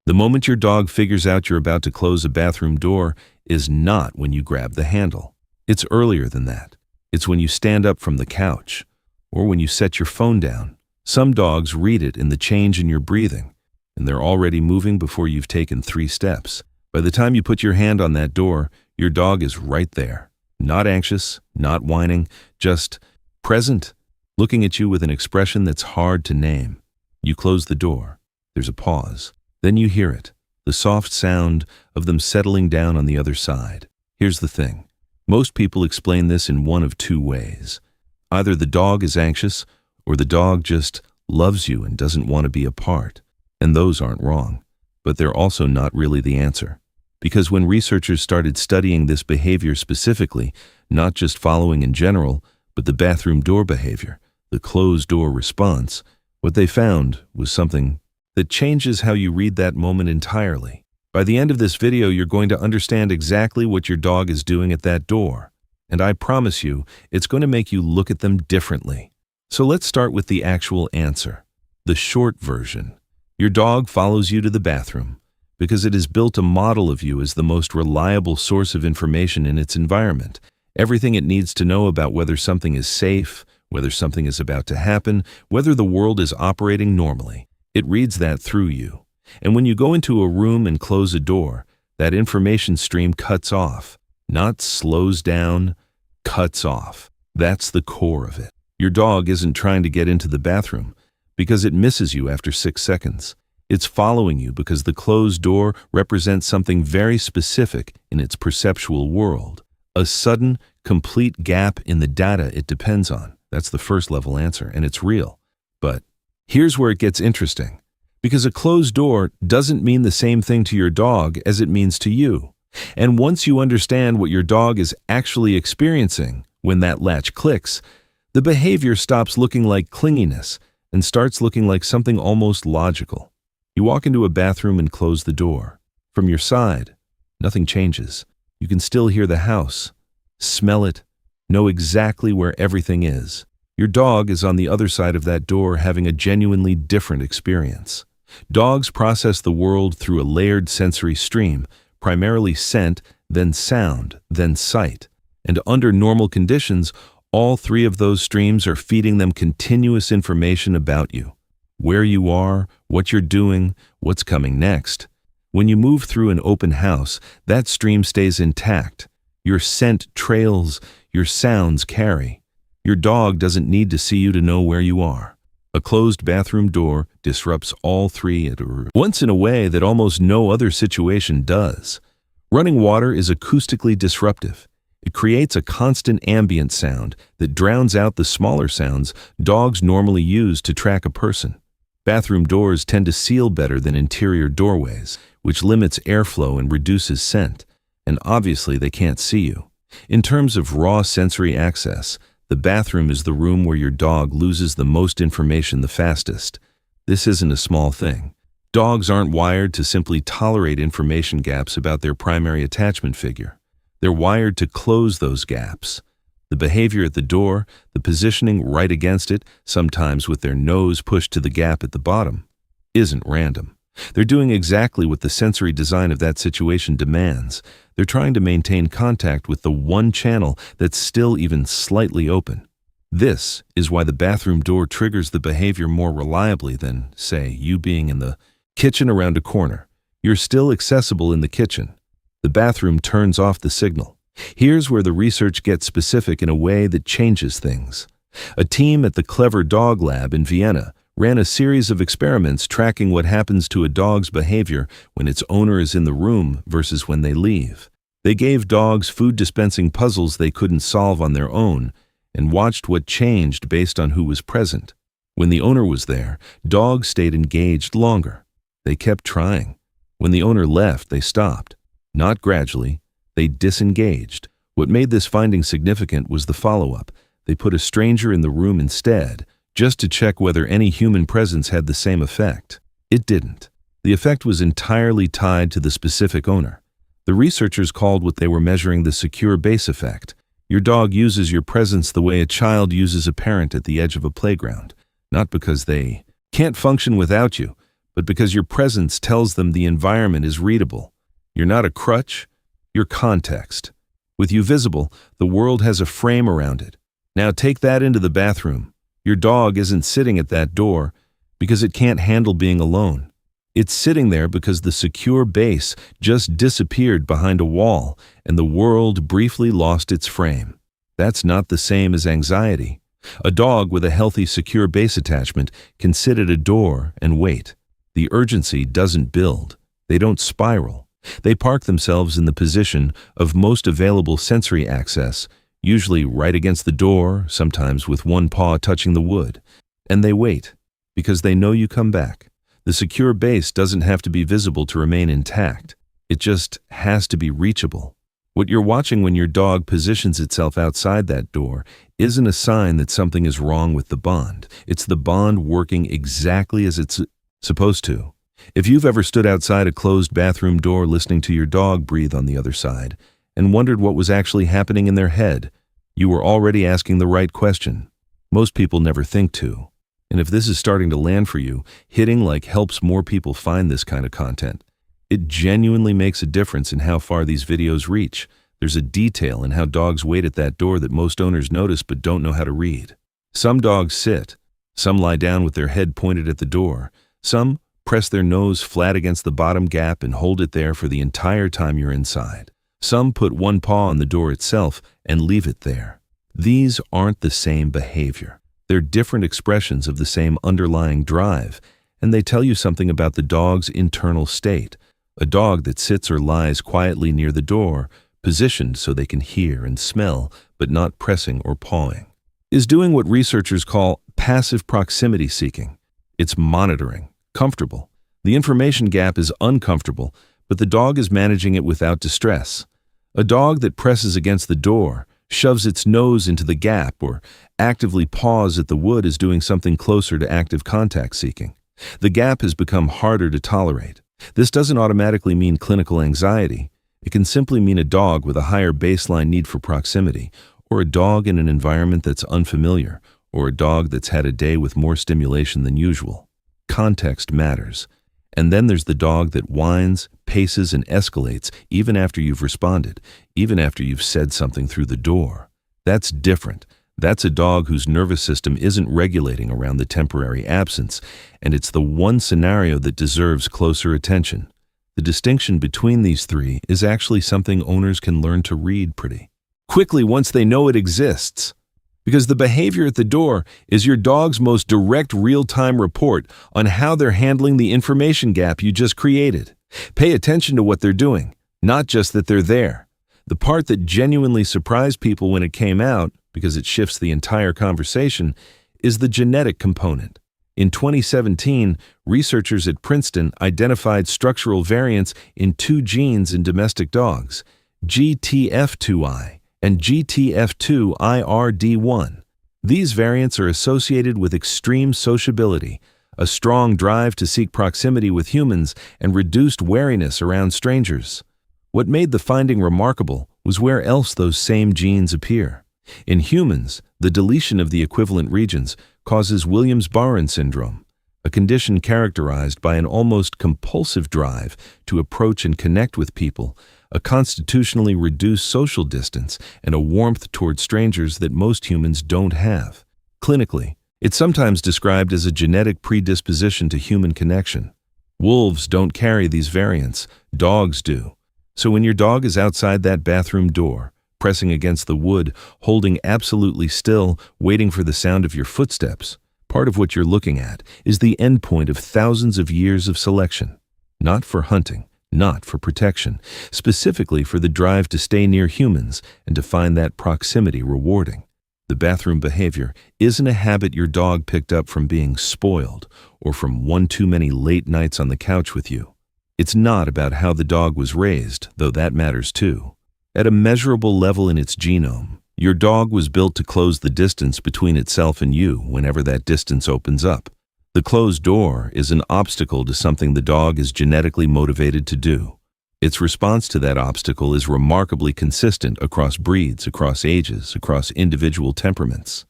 The moment your dog figures out you're about to close a bathroom door is not when you grab the handle. It's earlier than that. It's when you stand up from the couch, or when you set your phone down. Some dogs read it in the change in your breathing, and they're already moving before you've taken 3 steps. By the time you put your hand on that door, your dog is right there. Not anxious, not whining, just present, looking at you with an expression that's hard to name. You close the door. There's a pause. Then you hear it, the soft sound of them settling down on the other side. Here's the thing. Most people explain this in one of 2 ways. Either the dog is anxious, or the dog just loves you and doesn't want to be apart. And those aren't wrong. But they're also not really the answer. Because when researchers started studying this behavior specifically, not just following in general, but the bathroom door behavior, the closed door response, what they found was something that changes how you read that moment entirely. By the end of this video, you're going to understand exactly what your dog is doing at that door. And I promise you, it's going to make you look at them differently. So let's start with the actual answer. The short version. Your dog follows you to the bathroom because it has built a model of you as the most reliable source of information in its environment. Everything it needs to know about whether something is safe, whether something is about to happen, whether the world is operating normally. It reads that through you. And when you go into a room and close a door, that information stream cuts off, not slows down, cuts off. That's the core of it. Your dog isn't trying to get into the bathroom because it misses you after 6 seconds. It's following you because the closed door represents something very specific in its perceptual world. A sudden, complete gap in the data it depends on. That's the first level answer, and it's real. But here's where it gets interesting. Because a closed door doesn't mean the same thing to your dog as it means to you. And once you understand what your dog is actually experiencing when that latch clicks, the behavior stops looking like clinginess and starts looking like something almost logical. You walk into a bathroom and close the door. From your side, nothing changes. You can still hear the house, smell it, know exactly where everything is. Your dog is on the other side of that door having a genuinely different experience. Dogs process the world through a layered sensory stream, primarily scent, then sound, then sight. And under normal conditions, all 3 of those streams are feeding them continuous information about you. Where you are, what you're doing, what's coming next. When you move through an open house, that stream stays intact. Your scent trails, your sounds carry. Your dog doesn't need to see you to know where you are. A closed bathroom door disrupts all 3 at once in a way that almost no other situation does. Running water is acoustically disruptive. It creates a constant ambient sound that drowns out the smaller sounds dogs normally use to track a person. Bathroom doors tend to seal better than interior doorways, which limits airflow and reduces scent. And obviously they can't see you. In terms of raw sensory access, the bathroom is the room where your dog loses the most information the fastest. This isn't a small thing. Dogs aren't wired to simply tolerate information gaps about their primary attachment figure. They're wired to close those gaps. The behavior at the door, the positioning right against it, sometimes with their nose pushed to the gap at the bottom, isn't random. They're doing exactly what the sensory design of that situation demands. They're trying to maintain contact with the one channel that's still even slightly open. This is why the bathroom door triggers the behavior more reliably than, say, you being in the kitchen around a corner. You're still accessible in the kitchen. The bathroom turns off the signal. Here's where the research gets specific in a way that changes things. A team at the Clever Dog Lab in Vienna ran a series of experiments tracking what happens to a dog's behavior when its owner is in the room versus when they leave. They gave dogs food dispensing puzzles they couldn't solve on their own and watched what changed based on who was present. When the owner was there, dogs stayed engaged longer. They kept trying. When the owner left, they stopped. Not gradually, they disengaged. What made this finding significant was the follow-up. They put a stranger in the room instead, just to check whether any human presence had the same effect. It didn't. The effect was entirely tied to the specific owner. The researchers called what they were measuring the secure base effect. Your dog uses your presence the way a child uses a parent at the edge of a playground, not because they can't function without you, but because your presence tells them the environment is readable. You're not a crutch, you're context. With you visible, the world has a frame around it. Now take that into the bathroom. Your dog isn't sitting at that door because it can't handle being alone. It's sitting there because the secure base just disappeared behind a wall and the world briefly lost its frame. That's not the same as anxiety. A dog with a healthy secure base attachment can sit at a door and wait. The urgency doesn't build. They don't spiral. They park themselves in the position of most available sensory access, usually right against the door, sometimes with one paw touching the wood. And they wait, because they know you come back. The secure base doesn't have to be visible to remain intact. It just has to be reachable. What you're watching when your dog positions itself outside that door isn't a sign that something is wrong with the bond. It's the bond working exactly as it's supposed to. If you've ever stood outside a closed bathroom door listening to your dog breathe on the other side and wondered what was actually happening in their head, you were already asking the right question. Most people never think to. And if this is starting to land for you, hitting like helps more people find this kind of content. It genuinely makes a difference in how far these videos reach. There's a detail in how dogs wait at that door that most owners notice but don't know how to read. Some dogs sit. Some lie down with their head pointed at the door. Some press their nose flat against the bottom gap and hold it there for the entire time you're inside. Some put one paw on the door itself and leave it there. These aren't the same behavior. They're different expressions of the same underlying drive, and they tell you something about the dog's internal state. A dog that sits or lies quietly near the door, positioned so they can hear and smell, but not pressing or pawing, is doing what researchers call passive proximity seeking. It's monitoring, comfortable. The information gap is uncomfortable, but the dog is managing it without distress. A dog that presses against the door, shoves its nose into the gap, or actively paws at the wood is doing something closer to active contact seeking. The gap has become harder to tolerate. This doesn't automatically mean clinical anxiety. It can simply mean a dog with a higher baseline need for proximity, or a dog in an environment that's unfamiliar, or a dog that's had a day with more stimulation than usual. Context matters. And then there's the dog that whines, paces, and escalates even after you've responded, even after you've said something through the door. That's different. That's a dog whose nervous system isn't regulating around the temporary absence, and it's the one scenario that deserves closer attention. The distinction between these three is actually something owners can learn to read pretty quickly once they know it exists. Because the behavior at the door is your dog's most direct real-time report on how they're handling the information gap you just created. Pay attention to what they're doing, not just that they're there. The part that genuinely surprised people when it came out, because it shifts the entire conversation, is the genetic component. In 2017, researchers at Princeton identified structural variants in two genes in domestic dogs, GTF2I and GTF2IRD1. These variants are associated with extreme sociability, a strong drive to seek proximity with humans, and reduced wariness around strangers. What made the finding remarkable was where else those same genes appear. In humans, the deletion of the equivalent regions causes Williams-Barré syndrome, a condition characterized by an almost compulsive drive to approach and connect with people, a constitutionally reduced social distance, and a warmth toward strangers that most humans don't have. Clinically, it's sometimes described as a genetic predisposition to human connection. Wolves don't carry these variants, dogs do. So when your dog is outside that bathroom door, pressing against the wood, holding absolutely still, waiting for the sound of your footsteps, part of what you're looking at is the endpoint of thousands of years of selection. Not for hunting, not for protection, specifically for the drive to stay near humans and to find that proximity rewarding. The bathroom behavior isn't a habit your dog picked up from being spoiled or from one too many late nights on the couch with you. It's not about how the dog was raised, though that matters too. At a measurable level in its genome, your dog was built to close the distance between itself and you whenever that distance opens up. The closed door is an obstacle to something the dog is genetically motivated to do. Its response to that obstacle is remarkably consistent across breeds, across ages, across individual temperaments.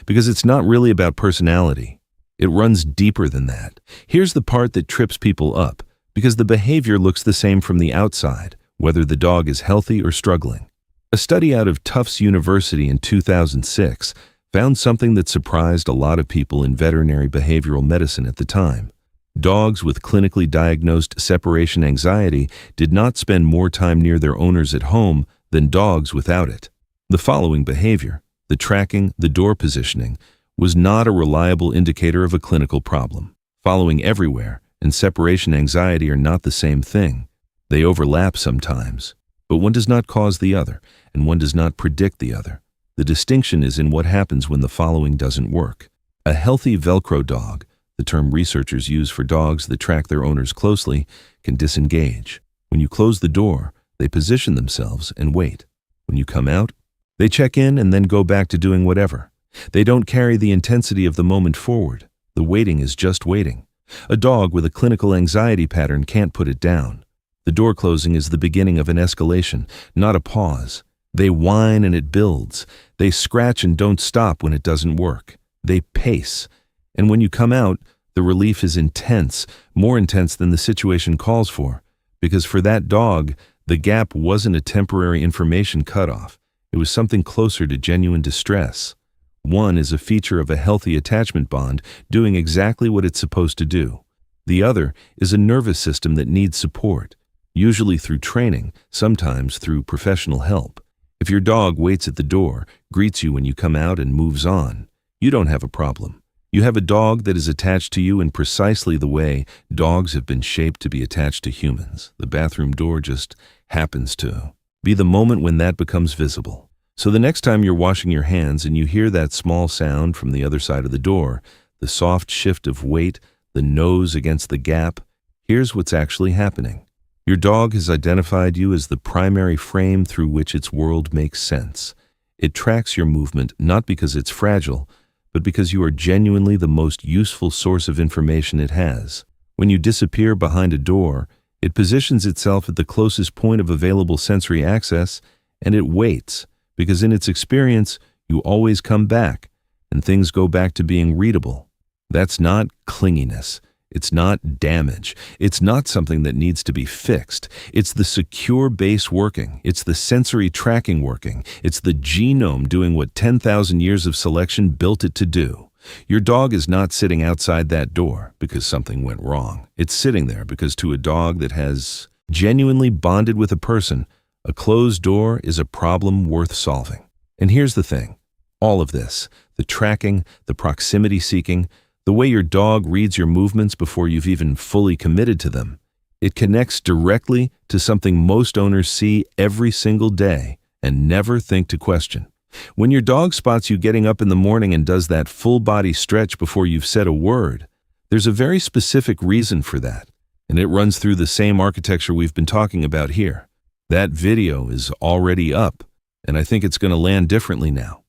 Because it's not really about personality. It runs deeper than that. Here's the part that trips people up, because the behavior looks the same from the outside, whether the dog is healthy or struggling. A study out of Tufts University in 2006 found something that surprised a lot of people in veterinary behavioral medicine at the time. Dogs with clinically diagnosed separation anxiety did not spend more time near their owners at home than dogs without it. The following behavior, the tracking, the door positioning, was not a reliable indicator of a clinical problem. Following everywhere and separation anxiety are not the same thing. They overlap sometimes, but one does not cause the other, and one does not predict the other. The distinction is in what happens when the following doesn't work. A healthy Velcro dog, the term researchers use for dogs that track their owners closely, can disengage. When you close the door, they position themselves and wait. When you come out, they check in and then go back to doing whatever. They don't carry the intensity of the moment forward. The waiting is just waiting. A dog with a clinical anxiety pattern can't put it down. The door closing is the beginning of an escalation, not a pause. They whine and it builds. They scratch and don't stop when it doesn't work. They pace. And when you come out, the relief is intense, more intense than the situation calls for. Because for that dog, the gap wasn't a temporary information cutoff. It was something closer to genuine distress. One is a feature of a healthy attachment bond doing exactly what it's supposed to do. The other is a nervous system that needs support, usually through training, sometimes through professional help. If your dog waits at the door, greets you when you come out and moves on, you don't have a problem. You have a dog that is attached to you in precisely the way dogs have been shaped to be attached to humans. The bathroom door just happens to be the moment when that becomes visible. So the next time you're washing your hands and you hear that small sound from the other side of the door, the soft shift of weight, the nose against the gap, here's what's actually happening. Your dog has identified you as the primary frame through which its world makes sense. It tracks your movement not because it's fragile, but because you are genuinely the most useful source of information it has. When you disappear behind a door, it positions itself at the closest point of available sensory access, and it waits, because in its experience, you always come back, and things go back to being readable. That's not clinginess. It's not damage. It's not something that needs to be fixed. It's the secure base working. It's the sensory tracking working. It's the genome doing what 10,000 years of selection built it to do. Your dog is not sitting outside that door because something went wrong. It's sitting there because to a dog that has genuinely bonded with a person, a closed door is a problem worth solving. And here's the thing. All of this, the tracking, the proximity seeking, the way your dog reads your movements before you've even fully committed to them, it connects directly to something most owners see every single day and never think to question. When your dog spots you getting up in the morning and does that full-body stretch before you've said a word, there's a very specific reason for that, and it runs through the same architecture we've been talking about here. That video is already up, and I think it's going to land differently now.